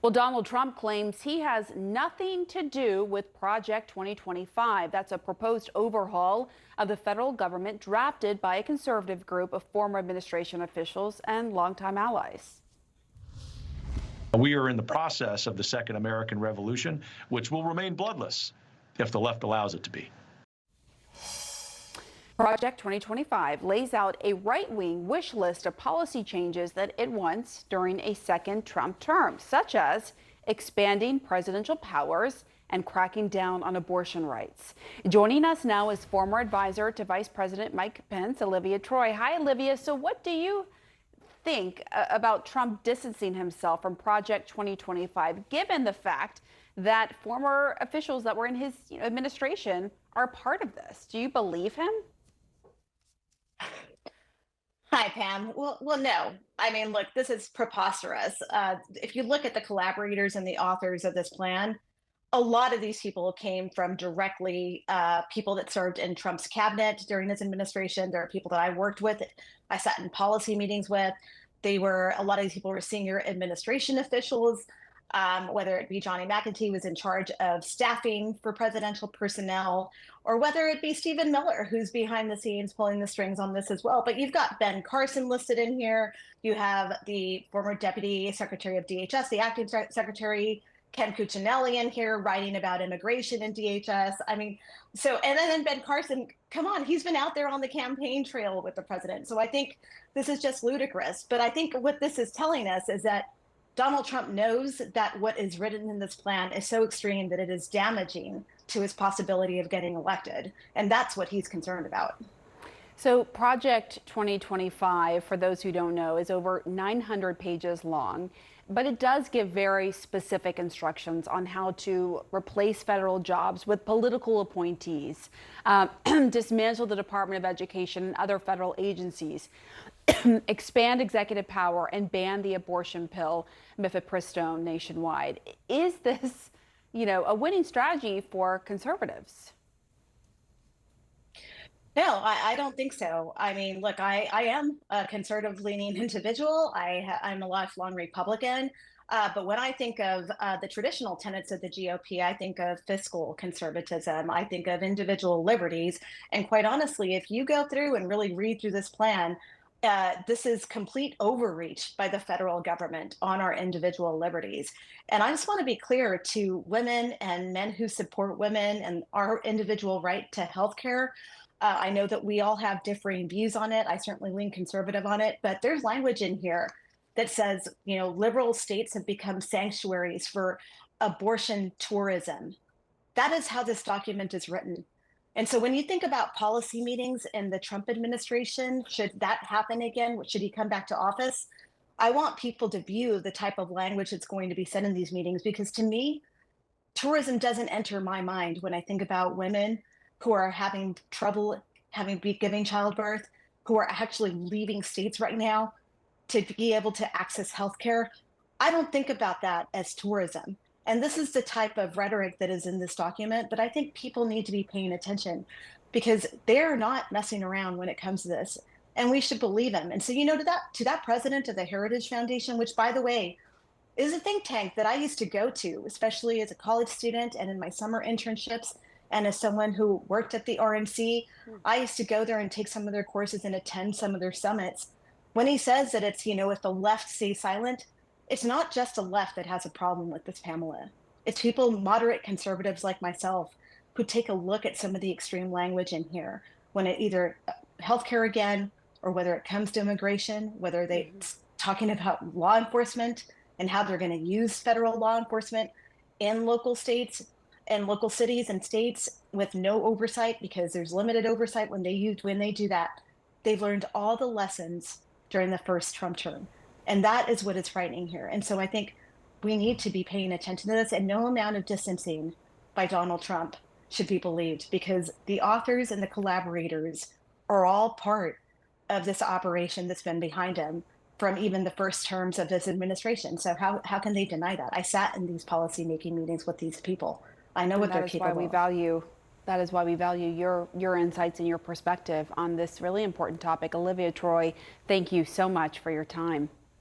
Well, Donald Trump claims he has nothing to do with Project 2025. That's a proposed overhaul of the federal government drafted by a conservative group of former administration officials and longtime allies. We are in the process of the Second American Revolution, which will remain bloodless if the left allows it to be. Project 2025 lays out a right-wing wish list of policy changes that it wants during a second Trump term, such as expanding presidential powers and cracking down on abortion rights. Joining us now is former advisor to Vice President Mike Pence, Olivia Troy. Hi, Olivia. So what do you think about Trump distancing himself from Project 2025, given the fact that former officials that were in his administration are part of this? Do you believe him? Hi, Pam. Well, no. I mean, look, this is preposterous. If you look at the collaborators and the authors of this plan, a lot of these people came from directly people that served in Trump's cabinet during his administration. There are people that I worked with, I sat in policy meetings with. A lot of these people were senior administration officials. Whether it be Johnny McEntee was in charge of staffing for presidential personnel, or whether it be Stephen Miller, who's behind the scenes pulling the strings on this as well. But you've got Ben Carson listed in here. You have the former Deputy Secretary of DHS, the acting secretary, Ken Cuccinelli in here writing about immigration in DHS. I mean, and then Ben Carson, come on, he's been out there on the campaign trail with the president. So I think this is just ludicrous. But I think what this is telling us is that Donald Trump knows that what is written in this plan is so extreme that it is damaging to his possibility of getting elected. And that's what he's concerned about. So Project 2025, for those who don't know, is over 900 pages long, but it does give very specific instructions on how to replace federal jobs with political appointees, dismantle the Department of Education and other federal agencies, expand executive power, and ban the abortion pill, mifepristone, nationwide. Is this, a winning strategy for conservatives? No, I don't think so. I mean, look, I am a conservative-leaning individual. I'm a lifelong Republican. But when I think of the traditional tenets of the GOP, I think of fiscal conservatism. I think of individual liberties. And quite honestly, if you go through and really read through this plan, this is complete overreach by the federal government on our individual liberties. And I just want to be clear to women and men who support women and our individual right to health care. I know that we all have differing views on it. I certainly lean conservative on it, but there's language in here that says, liberal states have become sanctuaries for abortion tourism. That is how this document is written. And so when you think about policy meetings in the Trump administration, should that happen again? Should he come back to office? I want people to view the type of language that's going to be said in these meetings, because to me, tourism doesn't enter my mind when I think about women who are having trouble giving childbirth, who are actually leaving states right now to be able to access healthcare. I don't think about that as tourism. And this is the type of rhetoric that is in this document that I think people need to be paying attention, because they're not messing around when it comes to this. And we should believe them. And so, to that president of the Heritage Foundation, which, by the way, is a think tank that I used to go to, especially as a college student and in my summer internships, and as someone who worked at the RNC, I used to go there and take some of their courses and attend some of their summits. When he says that it's, if the left stays silent, it's not just the left that has a problem with this, Pamela. It's people, moderate conservatives like myself, who take a look at some of the extreme language in here when it either healthcare again, or whether it comes to immigration, whether they're talking about law enforcement and how they're going to use federal law enforcement in local states and local cities and states with no oversight, because there's limited oversight when they do that. They've learned all the lessons during the first Trump term. And that is what is frightening here. And so I think we need to be paying attention to this, and no amount of distancing by Donald Trump should be believed, because the authors and the collaborators are all part of this operation that's been behind him from even the first terms of this administration. So how can they deny that? I sat in these policymaking meetings with these people. I know what they're capable of. That is why we value your insights and your perspective on this really important topic. Olivia Troy, thank you so much for your time.